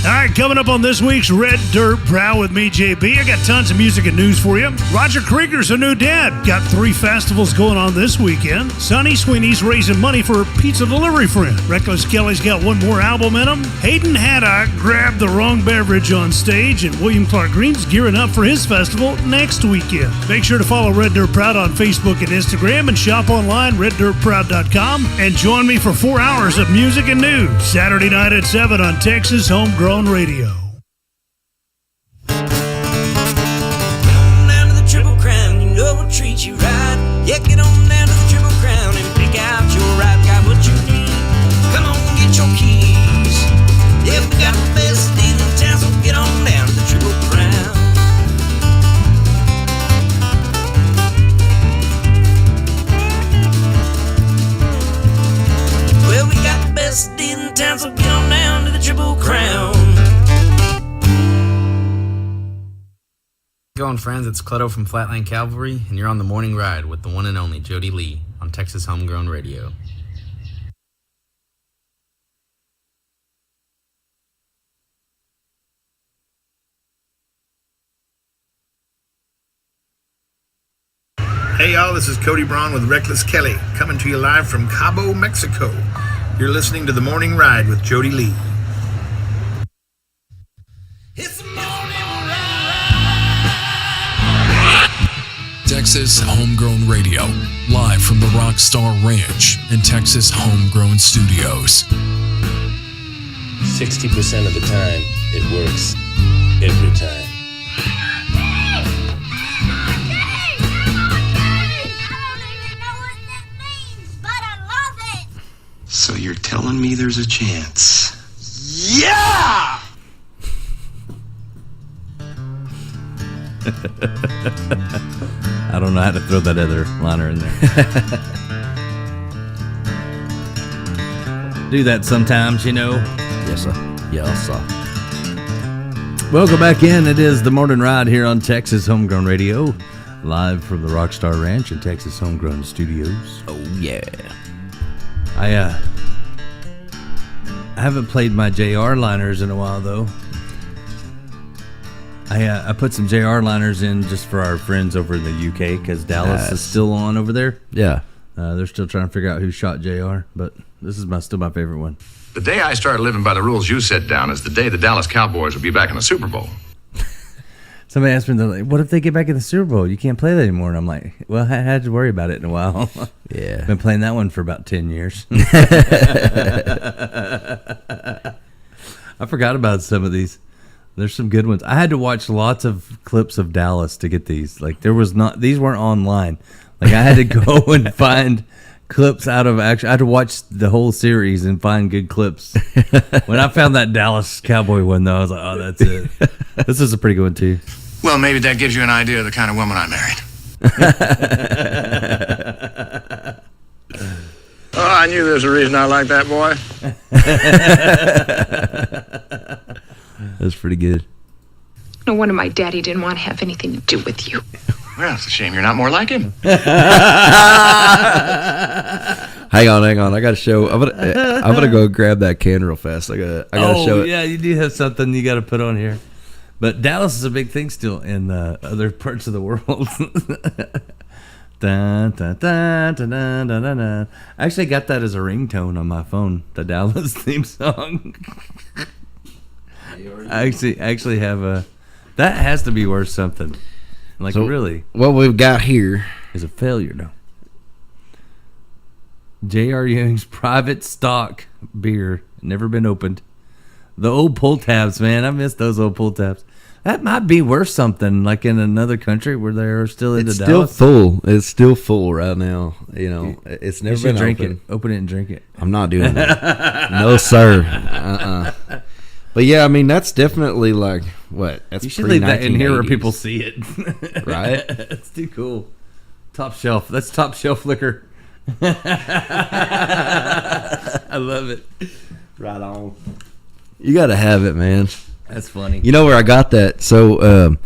All right, coming up on this week's Red Dirt Proud with me, JB, I got tons of music and news for you. Roger Krieger's a new dad. Got 3 festivals going on this weekend. Sonny Sweeney's raising money for a pizza delivery friend. Reckless Kelly's got one more album in him. Hayden Haddock grabbed the wrong beverage on stage, and William Clark Green's gearing up for his festival next weekend. Make sure to follow Red Dirt Proud on Facebook and Instagram and shop online, reddirtproud.com, and join me for 4 hours of music and news. Saturday night at 7 on Texas Homegrown Radio. Down to the Triple Crown, you know we'll treat you right. Yeah, get on down to the Triple Crown and pick out your ride. Got what you need, come on, get your keys. Yeah, we got the best deal in town, so get on down to the Triple Crown. Well, we got the best deal in town, so get on down to the Triple Crown. Going friends, it's Clutto from Flatline Cavalry, and you're on the morning ride with the one and only Jody Lee on Texas Homegrown Radio. Hey y'all, this is Cody Braun with Reckless Kelly, coming to you live from Cabo, Mexico. You're listening to The Morning Ride with Jody Lee. It's the morning ride. Texas Homegrown Radio, live from the Rockstar Ranch and Texas Homegrown Studios. 60% of the time, it works every time. So you're telling me there's a chance? Yeah! I don't know how to throw that other liner in there. Do that sometimes, you know. Yes, sir. Yes, sir. Welcome back in. It is the morning ride here on Texas Homegrown Radio, live from the Rockstar Ranch and Texas Homegrown Studios. Oh, yeah. I haven't played my JR liners in a while, though. I put some JR liners in just for our friends over in the UK because Dallas is still on over there. Yeah. They're still trying to figure out who shot JR, but this is still my favorite one. The day I started living by the rules you set down is the day the Dallas Cowboys will be back in the Super Bowl. Somebody asked me, they're like, what if they get back in the Super Bowl? You can't play that anymore. And I'm like, well, I had to worry about it in a while. Yeah. Been playing that one for about 10 years. I forgot about some of these. There's some good ones. I had to watch lots of clips of Dallas to get these. Like, these weren't online. Like, I had to go and find clips out of I had to watch the whole series and find good clips. When I found that Dallas Cowboy one, though, I was like, oh, that's it. This is a pretty good one, too. Well, maybe that gives you an idea of the kind of woman I married. Oh, I knew there was a reason I liked that boy. That's pretty good. No wonder my daddy didn't want to have anything to do with you. Well, it's a shame you're not more like him. Hang on. I got to show. I'm gonna go grab that can real fast. I gotta show it. Yeah, you do have something you got to put on here. But Dallas is a big thing still in other parts of the world. Dun, dun, dun, dun, dun, dun, dun. I actually got that as a ringtone on my phone, the Dallas theme song. I actually have a... That has to be worth something. Like, so, really. What we've got here is a failure, though. J.R. Young's private stock beer. Never been opened. The old pull tabs, man. I miss those old pull tabs. That might be worth something, like in another country where they're still into Dallas. It's still full. It's still full right now. You know, it's never been drink open. It. Open it and drink it. I'm not doing that. No, sir. But yeah, I mean, that's definitely like, what? That's you should leave that in here where 1980s. people see it. Right? That's too cool. Top shelf. That's top shelf liquor. I love it. Right on. You got to have it, man. That's funny. You know where I got that? So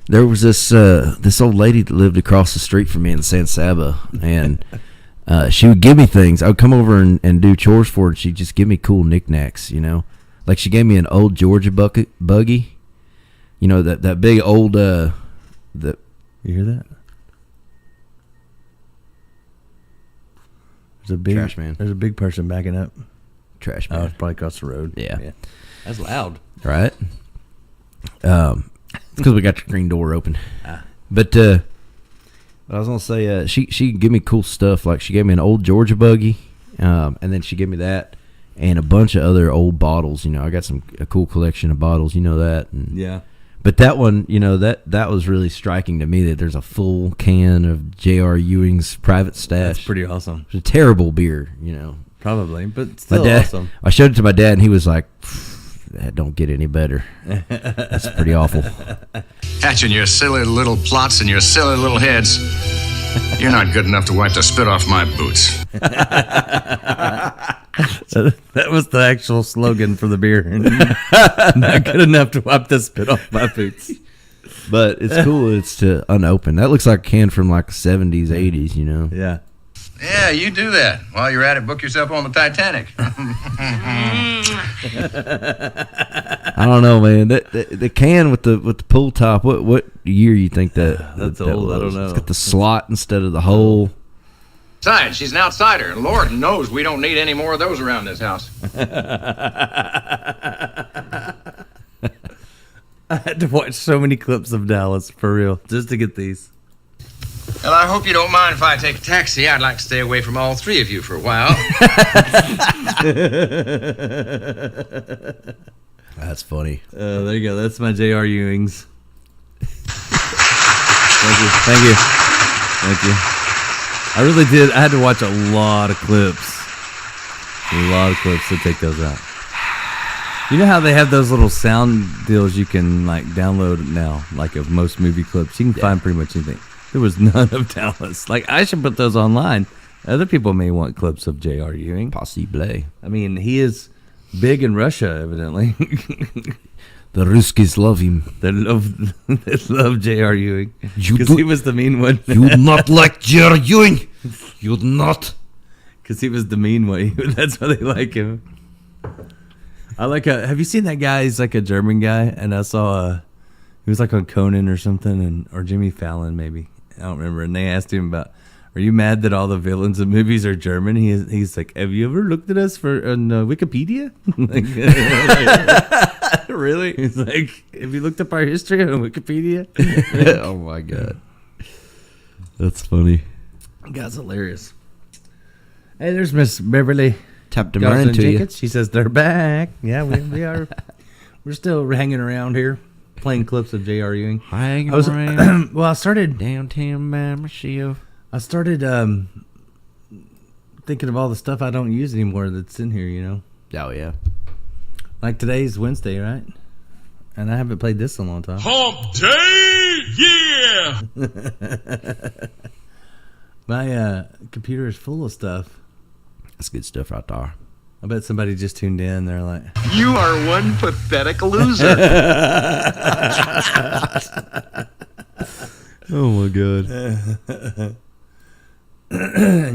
there was this old lady that lived across the street from me in San Saba, and she would give me things. I would come over and do chores for her, and she'd just give me cool knickknacks, you know. Like she gave me an old Georgia buggy. You know that big old You hear that? There's a big trash man. There's a big person backing up. Trash man. Oh, it's probably across the road. Yeah. That's loud. Right. It's because we got the green door open. But I was gonna say she give me cool stuff. Like she gave me an old Georgia buggy, and then she gave me that and a bunch of other old bottles. You know, I got a cool collection of bottles. You know that. And, yeah. But that one, you know, that was really striking to me that there's a full can of J.R. Ewing's Private Stash. That's pretty awesome. It's a terrible beer, you know. Probably, but still my dad, awesome. I showed it to my dad, and he was like, "That don't get any better. That's pretty awful." Hatching your silly little plots in your silly little heads. You're not good enough to wipe the spit off my boots. That was the actual slogan for the beer. Not good enough to wipe the spit off my boots. But it's cool. It's to unopened. That looks like a can from like the 70s, 80s, you know? Yeah. Yeah, you do that. While you're at it, book yourself on the Titanic. I don't know, man. The can with the pull top. What year you think that? That's that old. was? I don't know. It's got the slot instead of the hole. Besides, she's an outsider, and Lord knows we don't need any more of those around this house. I had to watch so many clips of Dallas for real just to get these. Well, I hope you don't mind if I take a taxi. I'd like to stay away from all three of you for a while. That's funny. There you go. That's my J.R. Ewing's. Thank you. I really did. I had to watch a lot of clips. To take those out. You know how they have those little sound deals you can like download now, like of most movie clips. You can find pretty much anything. There was none of Dallas. Like I should put those online. Other people may want clips of J.R. Ewing. Possibly. I mean, he is big in Russia, evidently. The Ruskies love him. They love J.R. Ewing because he was the mean one. You not like J.R. Ewing. You not. Because he was the mean one. That's why they like him. I like. Have you seen that guy? He's like a German guy, and I saw. He was like on Conan or something, or Jimmy Fallon maybe. I don't remember. And they asked him about, "Are you mad that all the villains in movies are German?" He's like, "Have you ever looked at us on Wikipedia?" Really? He's like, "Have you looked up our history on Wikipedia?" Oh my god, that's funny. God's hilarious. Hey, there's Miss Beverly. Tapped them right into you. She says they're back. Yeah, we are. We're still hanging around here, playing clips of J.R. Ewing. Hanging around. Well, I started downtown Bamarshill. I started thinking of all the stuff I don't use anymore that's in here. You know. Oh yeah. Like today's Wednesday, right? And I haven't played this in a long time. Hump Day, yeah. My computer is full of stuff. That's good stuff right there. I bet somebody just tuned in. They're like, You are one pathetic loser. Oh my god.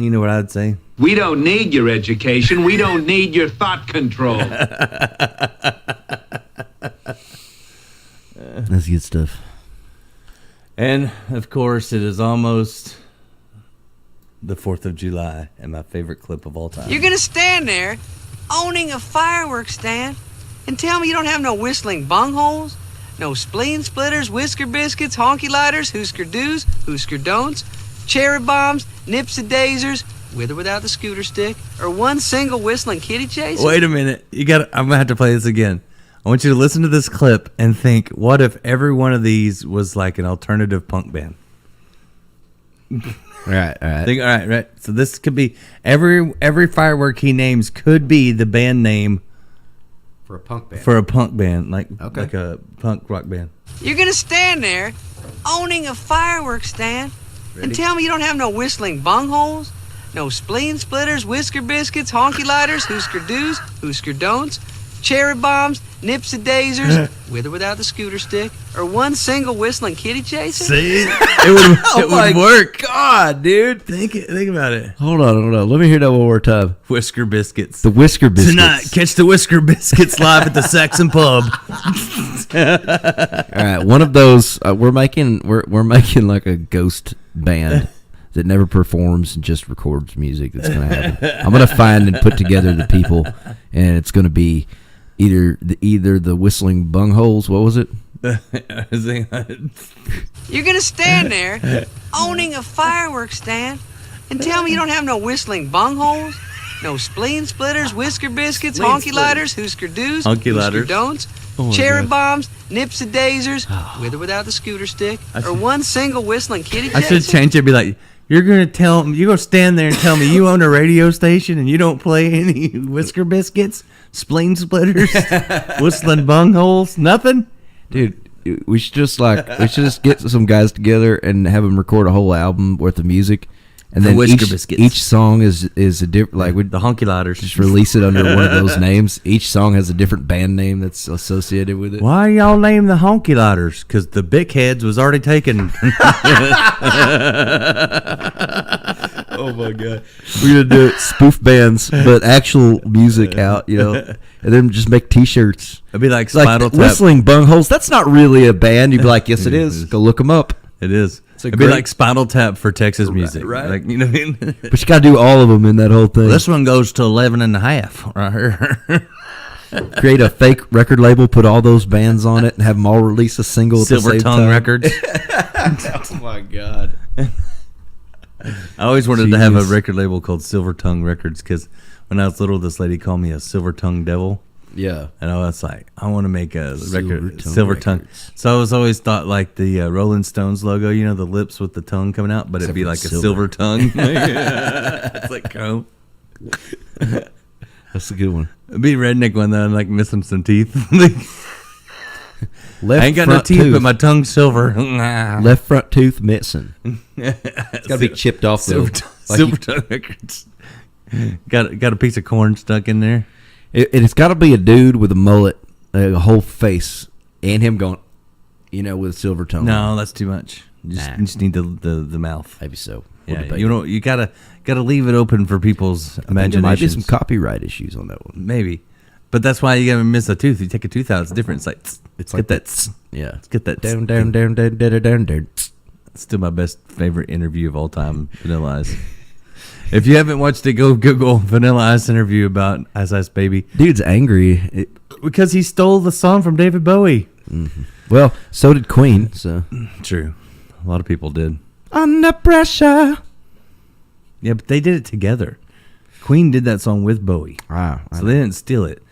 You know what I'd say? We don't need your education. We don't need your thought control. That's good stuff. And of course, it is almost the 4th of July, and my favorite clip of all time. You're gonna stand there owning a fireworks stand and tell me you don't have no whistling bungholes, no spleen splitters, whisker biscuits, honky lighters, Husker do's, Husker don'ts, cherry bombs, nipsy daisers, with or without the scooter stick, or one single whistling kitty chaser? Wait a minute. I'm gonna have to play this again. I want you to listen to this clip and think, what if every one of these was like an alternative punk band? Right. Right. So this could be every firework he names could be the band name for a punk band. like a punk rock band. You're gonna stand there owning a fireworks stand and tell me you don't have no whistling bungholes, no spleen splitters, whisker biscuits, honky lighters, Husker do's, Husker don'ts, cherry bombs, nips and daisers, with or without the scooter stick, or one single whistling kitty chaser? See, it would work. God, dude. Think about it. Hold on. Let me hear that one more time. Whisker Biscuits. The Whisker Biscuits. Tonight, catch the Whisker Biscuits live at the Saxon Pub. All right, one of those. We're making like a ghost band that never performs and just records music. That's gonna happen. I'm gonna find and put together the people, and it's gonna be either the Whistling Bungholes. What was it? You're gonna stand there owning a fireworks stand and tell me you don't have no whistling bungholes, no spleen splitters, whisker biscuits, honky lighters, hoosker doos, Honky hoosker lighters. don'ts, cherry bombs, nips and daisers, with or without the scooter stick, or one single whistling kitty I should chaser? change it. Be like, you're gonna stand there and tell me you own a radio station and you don't play any Whisker Biscuits, spleen splitters, whistling bungholes, nothing. Dude, we should just get some guys together and have them record a whole album worth of music, and then Whisker Biscuits. each song is a different. Like we The Honky Lighters. just release it under one of those names. Each song has a different band name that's associated with it. Why y'all name the Honky Lighters? Because the Big Heads was already taken. Oh my god, we're gonna do it spoof bands, but actual music out, and then just make T-shirts. It'd be like Like Spinal Tap. Whistling Bungholes. That's not really a band. You'd be like, yes, it is. Go look them up. It is. It's a It'd be great- like Spinal Tap for Texas music. right. Like, you know what I mean? But you gotta do all of them in that whole thing. This one goes to 11 and a half right here. Create a fake record label, put all those bands on it, and have them all release a single at the Silver same Tongue time. Records. Oh my god. I always wanted to have a Genius. record label called Silver Tongue Records because when I was little, this lady called me a silver tongue devil. Yeah. And I was like, I want to make a record, Tongue Silver Tongue. Records. So I was always thought like the Rolling Stones logo, the lips with the tongue coming out, but Except it'd be for like a silver. silver tongue. It's like chrome. That's a good one. It'd be a redneck one though, and like missing some teeth. Left I ain't got no front teeth, tooth. but my tongue's silver. Left front tooth missing. It's got to be chipped off though. Silver Tongue Records. Got a piece of corn stuck in there. It's got to be a dude with a mullet, a whole face, and him going, with a silver tongue. No, that's too much. You just need the mouth. Maybe so. Yeah, you gotta leave it open for people's imagination. There might be some copyright issues on that one. Maybe, but that's why you gotta miss a tooth. You take a tooth out, it's different. It's like It's get like that. Yeah. Let's get that Down, down, down, down, down, down, down. It's still my best favorite interview of all time, Vanilla Ice. If you haven't watched it, go Google Vanilla Ice interview about Ice Ice Baby. Dude's angry because he stole the song from David Bowie. Mm-hmm. Well, so did Queen. So true, a lot of people did. Under pressure. Yeah, but they did it together. Queen did that song with Bowie. Wow. So they didn't steal it.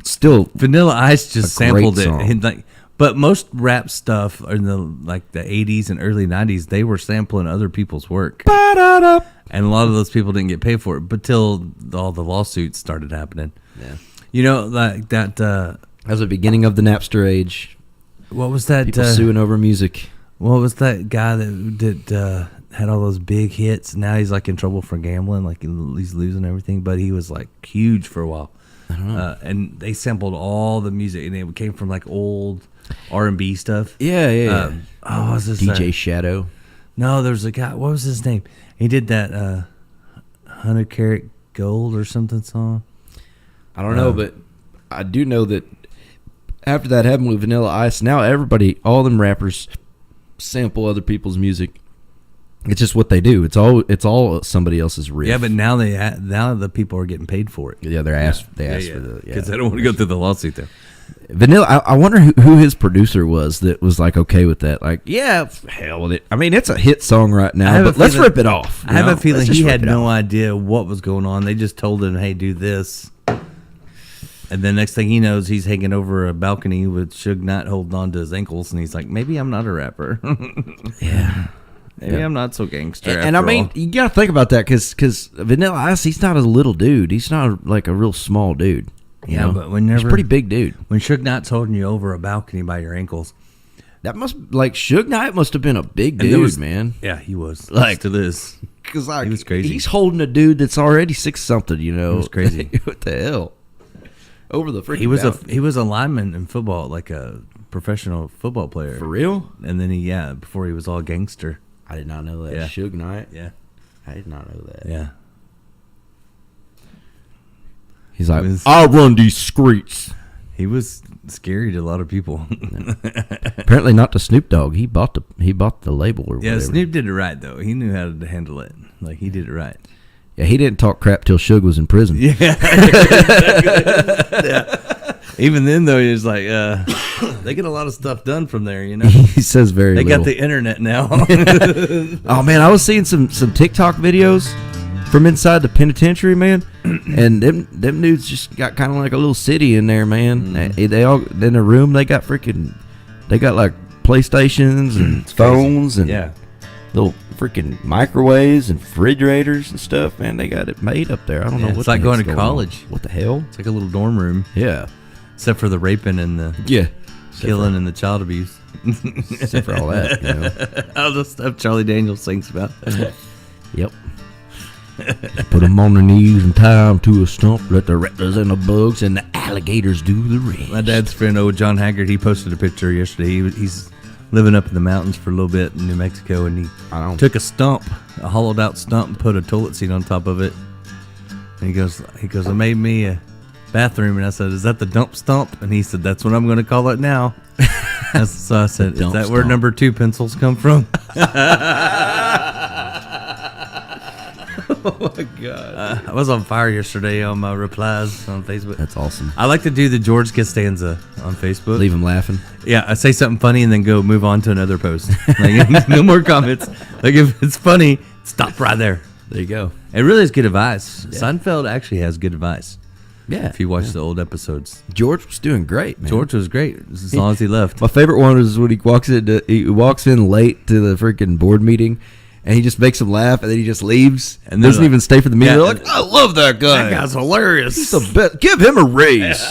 Still, Vanilla Ice just sampled it. song. And but most rap stuff in the 80s and early 90s, they were sampling other people's work. Ba-da-da. And a lot of those people didn't get paid for it, but till all the lawsuits started happening. Yeah. Like that. That was the beginning of the Napster age. What was that? People suing over music. What was that guy that had all those big hits? Now he's like in trouble for gambling, like he's losing everything. But he was like huge for a while. I don't know. And they sampled all the music, and it came from like old R&B stuff. Yeah. What was this? DJ Shadow. No, there's a guy. What was his name? He did that 100 Karat Gold or something song. I don't know, but I do know that after that happened with Vanilla Ice, now all them rappers sample other people's music. It's just what they do. It's all somebody else's riff. Yeah, but now the people are getting paid for it. Yeah, they're asked. They asked for the because they don't want to go through the lawsuit though. Vanilla. I wonder who his producer was that was like okay with that. Like, yeah, hell with it. I mean, it's a hit song right now, but let's rip it off. I have a feeling he had no idea what was going on. They just told him, "Hey, do this," and then next thing he knows, he's hanging over a balcony with Suge Knight holding on to his ankles, and he's like, "Maybe I'm not a rapper." Yeah. Maybe I'm not so gangster. And I mean, you got to think about that because Vanilla Ice, he's not a little dude. He's not like a real small dude. You know? But whenever he's a pretty big dude. When Suge Knight's holding you over a balcony by your ankles, that must Suge Knight must have been a big dude, man. Yeah, he was. Like to this, because he was crazy. He's holding a dude that's already 6-something. It was crazy. What the hell? over the freaking. He was a lineman in football, like a professional football player. For real? And then before he was all gangster. I did not know that. Yeah. Suge Knight. Yeah. I did not know that. Yeah. He's like, I run these streets. He was scary to a lot of people. Apparently not to Snoop Dogg. He bought the label or whatever. Yeah, Snoop did it right though. He knew how to handle it. Like he did it right. Yeah, he didn't talk crap till Suge was in prison. Yeah. Yeah. Even then though, he was like, they get a lot of stuff done from there, you know. He says very They little. got the internet now. Oh man, I was seeing some TikTok videos from inside the penitentiary, man, and them dudes just got kind of like a little city in there, man. They all in a room. They got like PlayStations and phones and little freaking microwaves and refrigerators and stuff. Man, they got it made up there. I don't know what it's like going to on. college. What the hell? It's like a little dorm room. Yeah, except for the raping and the killing and the child abuse. Except for all that, you know. All the stuff Charlie Daniels sings about. Yep. Put them on their knees and tie them to a stump. Let the reptiles and the bugs and the alligators do the rest. My dad's friend, old John Haggard, he posted a picture yesterday. He's living up in the mountains for a little bit in New Mexico, and he took a hollowed out stump, and put a toilet seat on top of it. And he goes, I made me a bathroom, and I said, is that the dump stump? And he said, that's what I'm going to call it now. So I said, is that where number 2 pencils come from? Oh my God! I was on fire yesterday on my replies on Facebook. That's awesome. I like to do the George Costanza on Facebook. Leave them laughing. Yeah, I say something funny and then go move on to another post. Like, no more comments. Like if it's funny, stop right there. There you go. It really is good advice. Yeah. Seinfeld actually has good advice. Yeah, if you watch the old episodes, George was doing great, man. George was great as long as he left. My favorite one was when he walks in late to the freaking board meeting. And he just makes them laugh, and then he just leaves, and doesn't even stay for the meeting. They're like, "I love that guy. That guy's hilarious. He's the best. Give him a raise."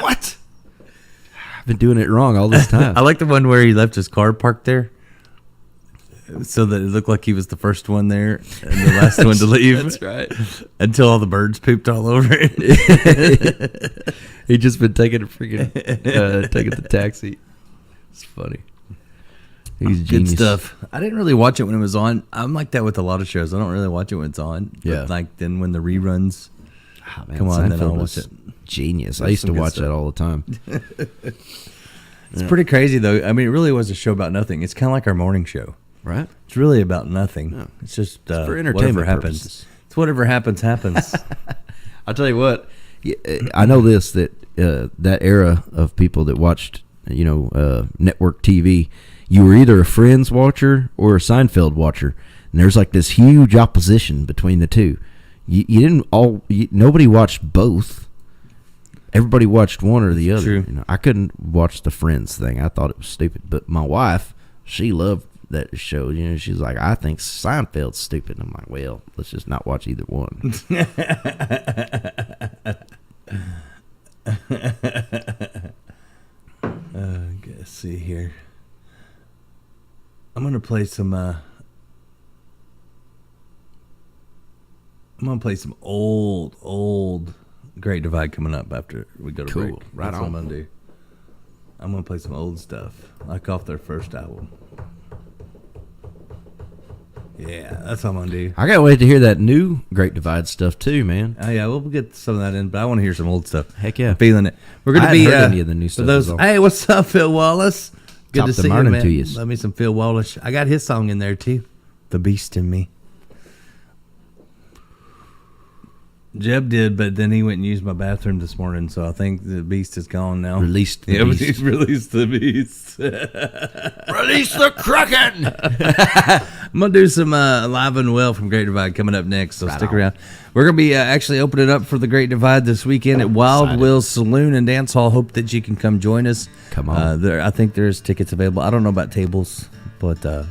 What? I've been doing it wrong all this time. I like the one where he left his car parked there, so that it looked like he was the first one there and the last one to leave. That's right. Until all the birds pooped all over it. He just been taking the taxi. It's funny. He's genius. Good stuff. I didn't really watch it when it was on. I'm like that with a lot of shows. I don't really watch it when it's on. Yeah. But like then when the reruns come on, then I'll watch it. Genius. I used to watch that all the time. It's pretty crazy though. I mean, it really was a show about nothing. It's kind of like our morning show, right? It's really about nothing. Yeah. It's just it's for entertainment happens. Purposes. It's whatever happens. I'll tell you what. I know this that that era of people that watched network TV. You were either a Friends watcher or a Seinfeld watcher, and there's like this huge opposition between the two. Nobody watched both. Everybody watched one or the other. True. I couldn't watch the Friends thing. I thought it was stupid. But my wife, she loved that show. She's like, I think Seinfeld's stupid. I'm like, well, let's just not watch either one. Let's see here. I'm gonna play some. I'm gonna play some old Great Divide coming up after we go to break. Right That's on. what I'm gonna do. I'm gonna play some old stuff, like off their first album. Yeah, that's what I'm gonna do. I gotta wait to hear that new Great Divide stuff too, man. Oh yeah, we'll get some of that in, but I want to hear some old stuff. Heck yeah, I'm feeling it. We're gonna be heard any of the new stuff. Hey, what's up, Phil Wallace? Good Top to of the see you, morning man. to you. Love me some Phil Wallace. I got his song in there too, "The Beast in Me." Jeb did, but then he went and used my bathroom this morning, so I think the beast is gone now. Released the Yeah, beast. he's released the beast. Release the Kraken! I'm going to do some Live and Well from Great Divide coming up next, so Right stick on. around. We're going to be actually opening up for the Great Divide this weekend at Wild Will's Saloon and Dance Hall. Hope that you can come join us. Come on. I think there's tickets available. I don't know about tables, but you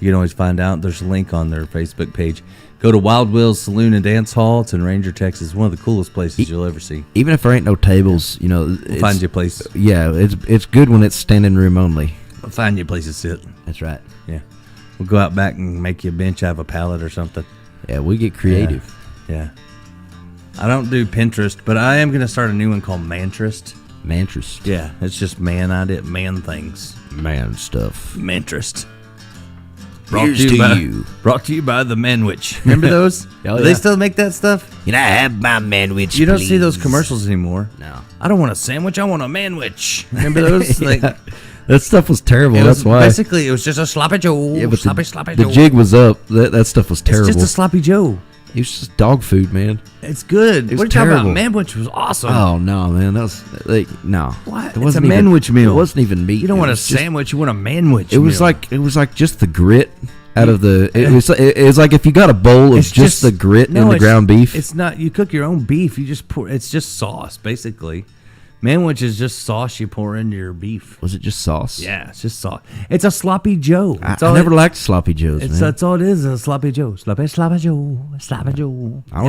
can always find out. There's a link on their Facebook page. Go to Wild Will's Saloon and Dance Hall. It's in Ranger, Texas. One of the coolest places you'll ever see. Even if there ain't no tables, We'll find you a place. Yeah, it's good when it's standing room only. We'll find you a place to sit. That's right. Yeah. We'll go out back and make you a bench out of a pallet or something. Yeah, we get creative. Yeah. I don't do Pinterest, but I am going to start a new one called Mantrist. Mantrist. Yeah, it's just man things. Man stuff. Mantrist. Here's to you. Brought to you by the Manwich. Remember those? Oh, Do yeah. they still make that stuff? Can I have my manwich, You don't see those commercials anymore. No. I don't want a sandwich. I want a manwich. Remember those? Like, that stuff was terrible. it That's was, why. basically, it was just a sloppy Joe. Yeah, but sloppy the Joe. jig was up. That stuff was terrible. It's just a sloppy Joe. It was just dog food, man. It's good. It was what are you talking terrible. about? Manwich was awesome. Oh no, man, that was like no. What? It It's a wasn't even- manwich meal. It wasn't even meat. You don't It want a was just- sandwich. You want a manwich. It was meal. like just the grit out of the. It was like if you got a bowl of It's just the grit no, and the it's- ground beef. It's not. You cook your own beef. You just pour. It's just sauce, basically. Manwich is just sauce you pour into your beef. Was it just sauce? Yeah, it's just sauce. It's a sloppy Joe. I That's all never it- liked sloppy joes, It's man. that's all it is. A sloppy Joe. Sloppy Joe. Sloppy Joe. I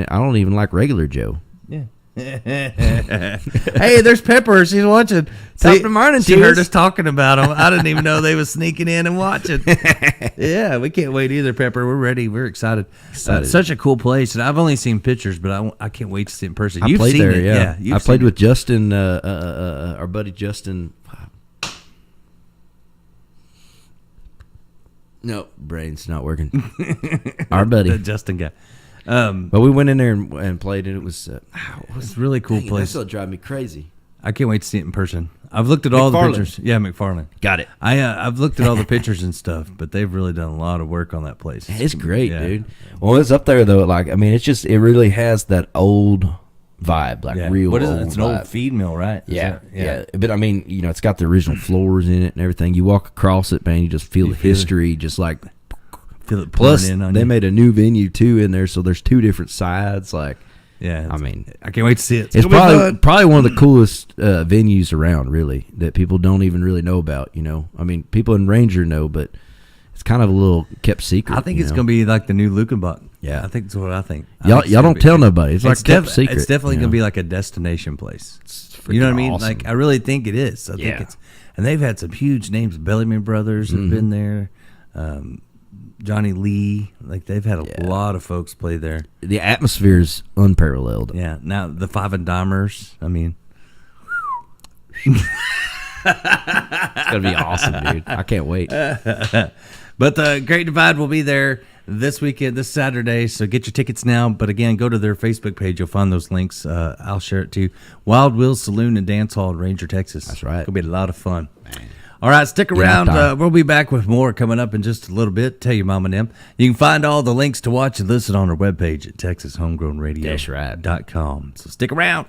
don't even like regular Joe. Yeah. Hey, there's Pepper. She's watching. Top of the morning, She Cheers. heard us talking about them. I didn't even know they was sneaking in and watching. Yeah, we can't wait either, Pepper. We're ready. We're excited. Such a cool place, and I've only seen pictures, but I can't wait to see it in person. I You've played seen there. it, Yeah, you've I played seen with Justin, our buddy Justin. No, brain's not working. Our buddy, the Justin guy. But we went in there and played, and it was It's a really cool dang, place. That'll drive me crazy. I can't wait to see it in person. I've looked at all the McFarland. pictures. Yeah, McFarland. Got it. I've looked at all the pictures and stuff, but they've really done a lot of work on that place. It's great, Yeah. dude. Well, it's up there though. Like, I mean, it really has that old vibe, like Yeah. real. What is it? old It's an vibe. old feed mill, right? Is Yeah, that- yeah. But I mean, it's got the original floors in it and everything. You walk across it, man, you just feel the feel it. history, just like. Feel it pouring Plus, in on they you. made a new venue too in there, so there's two different sides. Like, Yeah, I mean, I can't wait to see it. it's gonna be probably fun. one of the coolest venues around, really, that people don't even really know about. I mean, people in Ranger know, but it's kind of a little kept secret. I think it's going to be like the new Lukenbach. Yeah. I think that's what I think. I Y'all- think it's y'all gonna don't tell nobody. It's like kept secret, It's definitely you going to know? be like a destination place. You know what I mean? awesome. Like I really think it is. I think Yeah. it's, and they've had some huge names. Bellyman Brothers have been there. Johnny Lee, like they've had a lot of folks play there. The atmosphere is unparalleled. Yeah. Now the Five and Dimers. I mean, It's gonna be awesome, dude. I can't wait. But the Great Divide will be there this weekend, this Saturday. So get your tickets now. But again, go to their Facebook page. You'll find those links. I'll share it too. Wild Will's Saloon and Dance Hall in Ranger, Texas. That's right. It'll be a lot of fun. All right, stick Yeah, around. Tom. We'll be back with more coming up in just a little bit. Tell your mom and them. You can find all the links to watch and listen on our webpage at TexasHomegrownRadio.com. That's right. So stick around.